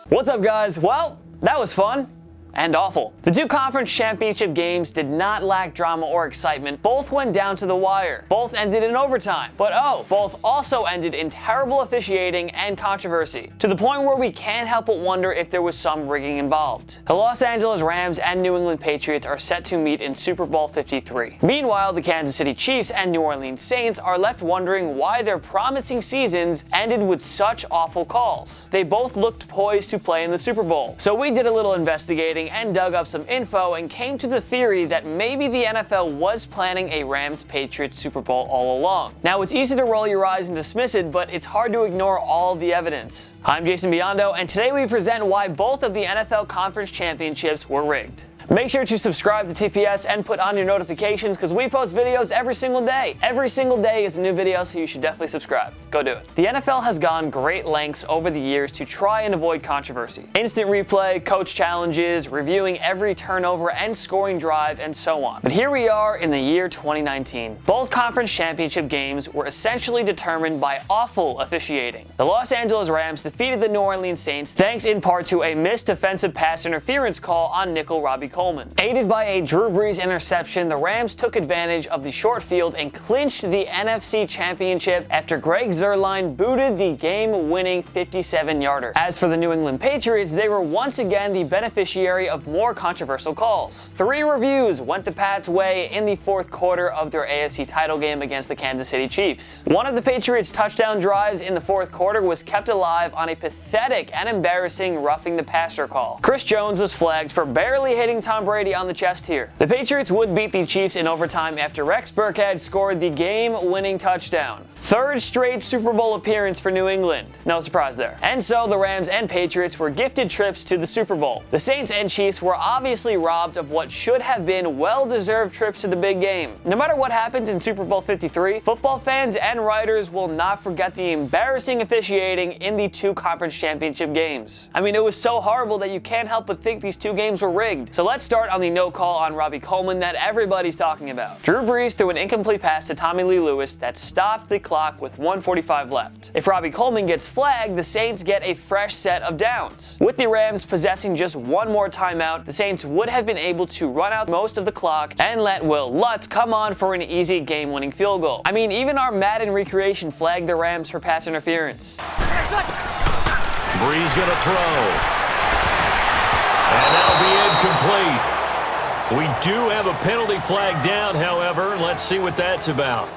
What's up, guys? Well, that was fun. And awful. The two conference championship games did not lack drama or excitement. Both went down to the wire. Both ended in overtime. But both also ended in terrible officiating and controversy, to the point where we can't help but wonder if there was some rigging involved. The Los Angeles Rams and New England Patriots are set to meet in Super Bowl 53. Meanwhile, the Kansas City Chiefs and New Orleans Saints are left wondering why their promising seasons ended with such awful calls. They both looked poised to play in the Super Bowl. So we did a little investigating and dug up some info and came to the theory that maybe the NFL was planning a Rams-Patriots Super Bowl all along. Now, it's easy to roll your eyes and dismiss it, but it's hard to ignore all of the evidence. I'm Jason Biondo, and today we present why both of the NFL Conference Championships were rigged. Make sure to subscribe to TPS and put on your notifications because we post videos every single day. Every single day is a new video, so you should definitely subscribe. Go do it. The NFL has gone great lengths over the years to try and avoid controversy. Instant replay, coach challenges, reviewing every turnover and scoring drive, and so on. But here we are in the year 2019. Both conference championship games were essentially determined by awful officiating. The Los Angeles Rams defeated the New Orleans Saints thanks in part to a missed defensive pass interference call on nickel robey-coleman. Aided by a Drew Brees interception, the Rams took advantage of the short field and clinched the NFC Championship after Greg Zuerlein booted the game-winning 57-yarder. As for the New England Patriots, they were once again the beneficiary of more controversial calls. 3 reviews went the Pats' way in the fourth quarter of their AFC title game against the Kansas City Chiefs. One of the Patriots' touchdown drives in the fourth quarter was kept alive on a pathetic and embarrassing roughing the passer call. Chris Jones was flagged for barely hitting Tom Brady on the chest here. The Patriots would beat the Chiefs in overtime after Rex Burkhead scored the game-winning touchdown. Third straight Super Bowl appearance for New England. No surprise there. And so the Rams and Patriots were gifted trips to the Super Bowl. The Saints and Chiefs were obviously robbed of what should have been well-deserved trips to the big game. No matter what happens in Super Bowl 53, football fans and writers will not forget the embarrassing officiating in the two conference championship games. I mean, it was so horrible that you can't help but think these two games were rigged. So let's start on the no call on robey-coleman that everybody's talking about. Drew Brees threw an incomplete pass to Tommy Lee Lewis that stopped the clock with 1:45 left. If robey-coleman gets flagged, the Saints get a fresh set of downs. With the Rams possessing just one more timeout, the Saints would have been able to run out most of the clock and let Will Lutz come on for an easy game-winning field goal. I mean, even our Madden recreation flagged the Rams for pass interference. Brees gonna throw. And that'll be incomplete. We do have a penalty flag down, however. Let's see what that's about.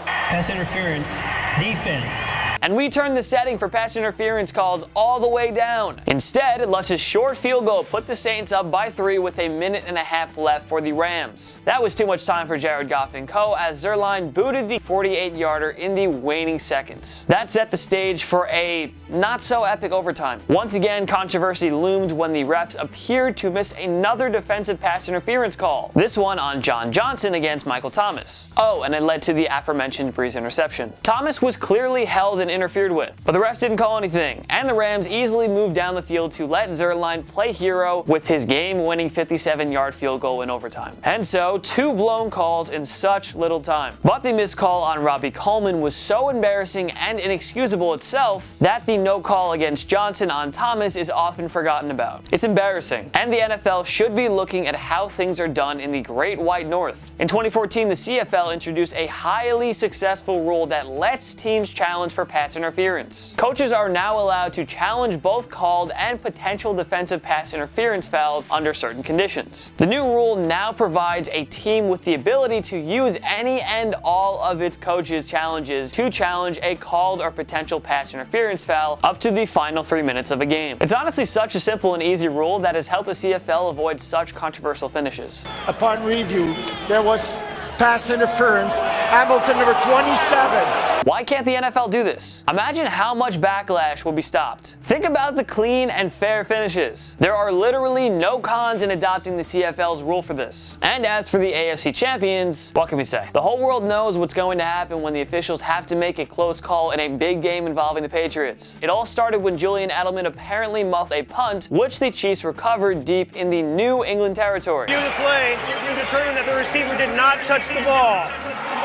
Pass interference, defense. And we turned the setting for pass interference calls all the way down. Instead, Lutz's short field goal put the Saints up by 3 with a minute and a half left for the Rams. That was too much time for Jared Goff and co. as Zuerlein booted the 48-yarder in the waning seconds. That set the stage for a not-so-epic overtime. Once again, controversy loomed when the refs appeared to miss another defensive pass interference call. This one on John Johnson against Michael Thomas. And it led to the aforementioned Brees interception. Thomas was clearly held and interfered with, but the refs didn't call anything, and the Rams easily moved down the field to let Zuerlein play hero with his game-winning 57-yard field goal in overtime. And so, 2 blown calls in such little time. But the missed call on robey-coleman was so embarrassing and inexcusable itself that the no call against Johnson on Thomas is often forgotten about. It's embarrassing, and the NFL should be looking at how things are done in the Great White North. In 2014, the CFL introduced a highly successful rule that lets teams challenge for pass interference. Coaches are now allowed to challenge both called and potential defensive pass interference fouls under certain conditions. The new rule now provides a team with the ability to use any and all of its coaches' challenges to challenge a called or potential pass interference foul up to the final 3 minutes of a game. It's honestly such a simple and easy rule that has helped the CFL avoid such controversial finishes. Upon review, there was pass interference, Hamilton number 27. Why can't the NFL do this? Imagine how much backlash will be stopped. Think about the clean and fair finishes. There are literally no cons in adopting the CFL's rule for this. And as for the AFC champions, what can we say? The whole world knows what's going to happen when the officials have to make a close call in a big game involving the Patriots. It all started when Julian Edelman apparently muffed a punt, which the Chiefs recovered deep in the New England territory. View the play, you determined that the receiver did not touch the ball.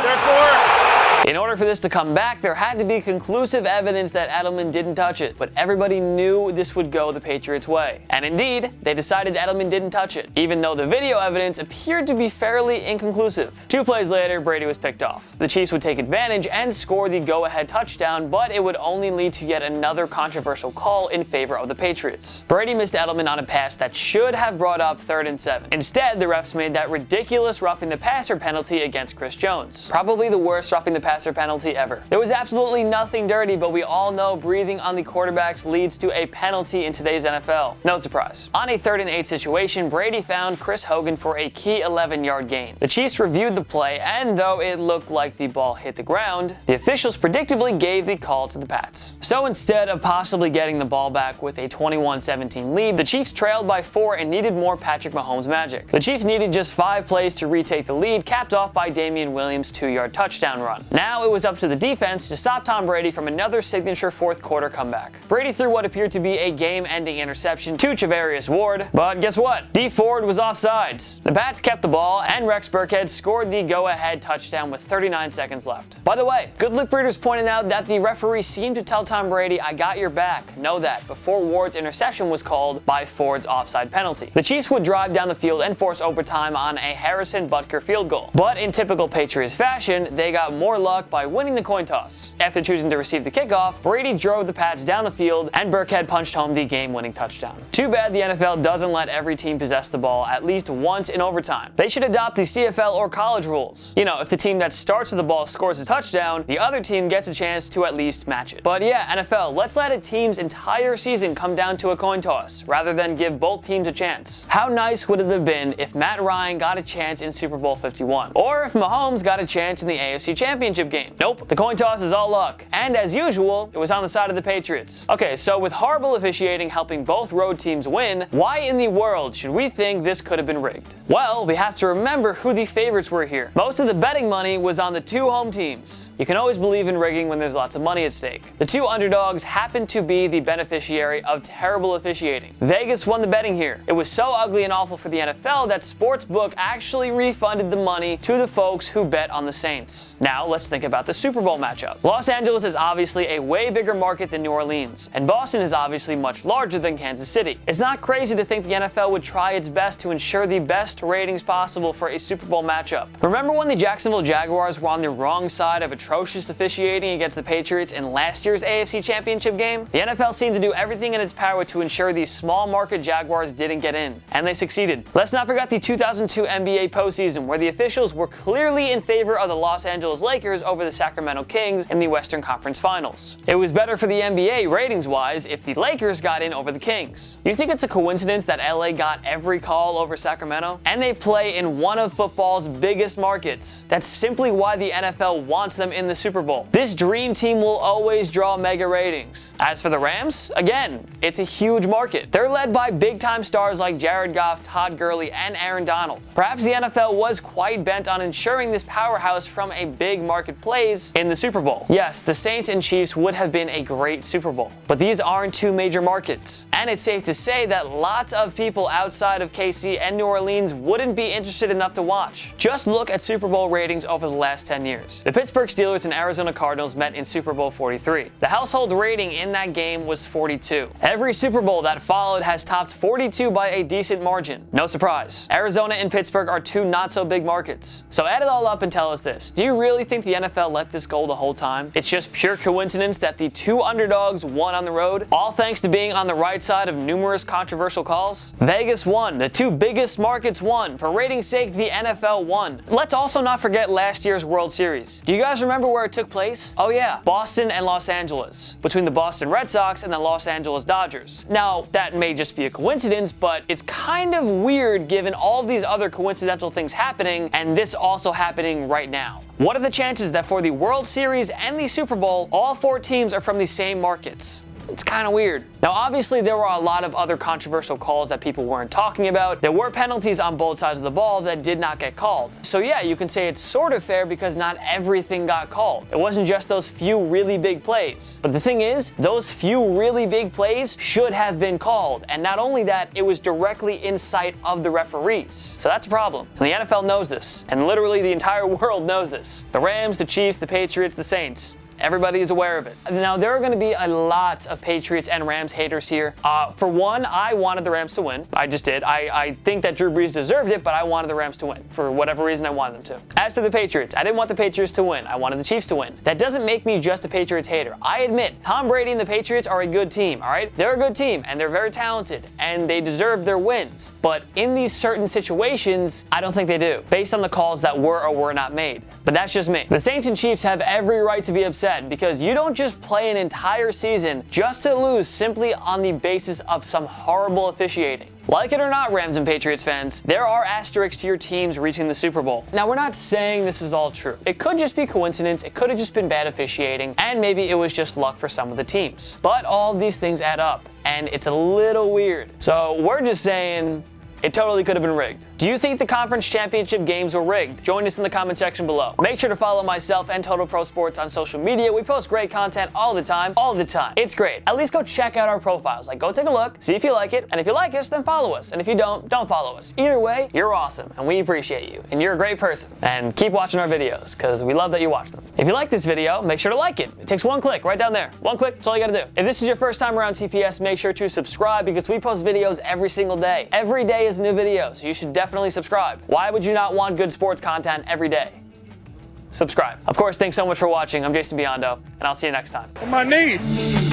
Therefore, In order for this to come back, there had to be conclusive evidence that Edelman didn't touch it, but everybody knew this would go the Patriots' way. And indeed, they decided Edelman didn't touch it, even though the video evidence appeared to be fairly inconclusive. 2 plays later, Brady was picked off. The Chiefs would take advantage and score the go-ahead touchdown, but it would only lead to yet another controversial call in favor of the Patriots. Brady missed Edelman on a pass that should have brought up 3rd and 7. Instead, the refs made that ridiculous roughing the passer penalty against Chris Jones. Probably the worst roughing the passer penalty ever. There was absolutely nothing dirty, but we all know breathing on the quarterbacks leads to a penalty in today's NFL. No surprise. On a 3rd and 8 situation, Brady found Chris Hogan for a key 11-yard gain. The Chiefs reviewed the play, and though it looked like the ball hit the ground, the officials predictably gave the call to the Pats. So instead of possibly getting the ball back with a 21-17 lead, the Chiefs trailed by 4 and needed more Patrick Mahomes magic. The Chiefs needed just 5 plays to retake the lead, capped off by Damian Williams' 2-yard touchdown run. Now it was up to the defense to stop Tom Brady from another signature 4th quarter comeback. Brady threw what appeared to be a game-ending interception to Charvarius Ward, but guess what? D Ford was offsides. The Pats kept the ball, and Rex Burkhead scored the go-ahead touchdown with 39 seconds left. By the way, good lip readers pointed out that the referee seemed to tell Tom Brady, "I got your back, know that," before Ward's interception was called by Ford's offside penalty. The Chiefs would drive down the field and force overtime on a Harrison Butker field goal. But in typical Patriots fashion, they got more luck by winning the coin toss. After choosing to receive the kickoff, Brady drove the Pats down the field, and Burkhead punched home the game-winning touchdown. Too bad the NFL doesn't let every team possess the ball at least once in overtime. They should adopt the CFL or college rules. You know, if the team that starts with the ball scores a touchdown, the other team gets a chance to at least match it. But yeah, NFL, let's let a team's entire season come down to a coin toss, rather than give both teams a chance. How nice would it have been if Matt Ryan got a chance in Super Bowl 51? Or if Mahomes got a chance in the AFC Championship game? Nope, the coin toss is all luck. And as usual, it was on the side of the Patriots. Okay, so with horrible officiating helping both road teams win, why in the world should we think this could have been rigged? Well, we have to remember who the favorites were here. Most of the betting money was on the 2 home teams. You can always believe in rigging when there's lots of money at stake. The 2 underdogs happened to be the beneficiary of terrible officiating. Vegas won the betting here. It was so ugly and awful for the NFL that Sportsbook actually refunded the money to the folks who bet on the Saints. Now let's think about the Super Bowl matchup. Los Angeles is obviously a way bigger market than New Orleans, and Boston is obviously much larger than Kansas City. It's not crazy to think the NFL would try its best to ensure the best ratings possible for a Super Bowl matchup. Remember when the Jacksonville Jaguars were on the wrong side of atrocious officiating against the Patriots in last year's AFC Championship game? The NFL seemed to do everything in its power to ensure these small market Jaguars didn't get in, and they succeeded. Let's not forget the 2002 NBA postseason, where the officials were clearly in favor of the Los Angeles Lakers over the Sacramento Kings in the Western Conference Finals. It was better for the NBA ratings-wise if the Lakers got in over the Kings. You think it's a coincidence that LA got every call over Sacramento? And they play in one of football's biggest markets. That's simply why the NFL wants them in the Super Bowl. This dream team will always draw mega ratings. As for the Rams, again, it's a huge market. They're led by big-time stars like Jared Goff, Todd Gurley, and Aaron Donald. Perhaps the NFL was quite bent on ensuring this powerhouse from a big market plays in the Super Bowl. Yes, the Saints and Chiefs would have been a great Super Bowl, but these aren't 2 major markets. And it's safe to say that lots of people outside of KC and New Orleans wouldn't be interested enough to watch. Just look at Super Bowl ratings over the last 10 years. The Pittsburgh Steelers and Arizona Cardinals met in Super Bowl 43. The household rating in that game was 42. Every Super Bowl that followed has topped 42 by a decent margin. No surprise. Arizona and Pittsburgh are 2 not-so-big markets. So add it all up and tell us this. Do you really think the NFL let this go the whole time? It's just pure coincidence that the 2 underdogs won on the road, all thanks to being on the right side of numerous controversial calls? Vegas won. The 2 biggest markets won. For ratings' sake, the NFL won. Let's also not forget last year's World Series. Do you guys remember where it took place? Oh yeah, Boston and Los Angeles, between the Boston Red Sox and the Los Angeles Dodgers. Now, that may just be a coincidence, but it's kind of weird given all of these other coincidental things happening, and this also happening right now. What are the chances that for the World Series and the Super Bowl, all 4 teams are from the same markets? It's kind of weird. Now, obviously, there were a lot of other controversial calls that people weren't talking about. There were penalties on both sides of the ball that did not get called. So yeah, you can say it's sort of fair because not everything got called. It wasn't just those few really big plays. But the thing is, those few really big plays should have been called. And not only that, it was directly in sight of the referees. So that's a problem. And the NFL knows this. And literally the entire world knows this. The Rams, the Chiefs, the Patriots, the Saints. Everybody is aware of it. Now, there are going to be a lot of Patriots and Rams haters here. For one, I wanted the Rams to win. I just did. I think that Drew Brees deserved it, but I wanted the Rams to win. For whatever reason, I wanted them to. As for the Patriots, I didn't want the Patriots to win. I wanted the Chiefs to win. That doesn't make me just a Patriots hater. I admit, Tom Brady and the Patriots are a good team, all right? They're a good team, and they're very talented, and they deserve their wins. But in these certain situations, I don't think they do, based on the calls that were or were not made. But that's just me. The Saints and Chiefs have every right to be upset, because you don't just play an entire season just to lose simply on the basis of some horrible officiating. Like it or not, Rams and Patriots fans, there are asterisks to your teams reaching the Super Bowl. Now, we're not saying this is all true. It could just be coincidence, it could have just been bad officiating, and maybe it was just luck for some of the teams. But all of these things add up, and it's a little weird. So we're just saying, it totally could have been rigged. Do you think the conference championship games were rigged? Join us in the comment section below. Make sure to follow myself and Total Pro Sports on social media. We post great content all the time. It's great. At least go check out our profiles. Like, go take a look, see if you like it, and if you like us, then follow us. And if you don't follow us. Either way, you're awesome, and we appreciate you, and you're a great person. And keep watching our videos, because we love that you watch them. If you like this video, make sure to like it. It takes one click right down there. One click, that's all you gotta do. If this is your first time around TPS, make sure to subscribe, because we post videos every single day. Every day is a new video, so you should definitely subscribe. Why would you not want good sports content every day? Subscribe. Of course, thanks so much for watching. I'm Jason Biondo, and I'll see you next time. My knee.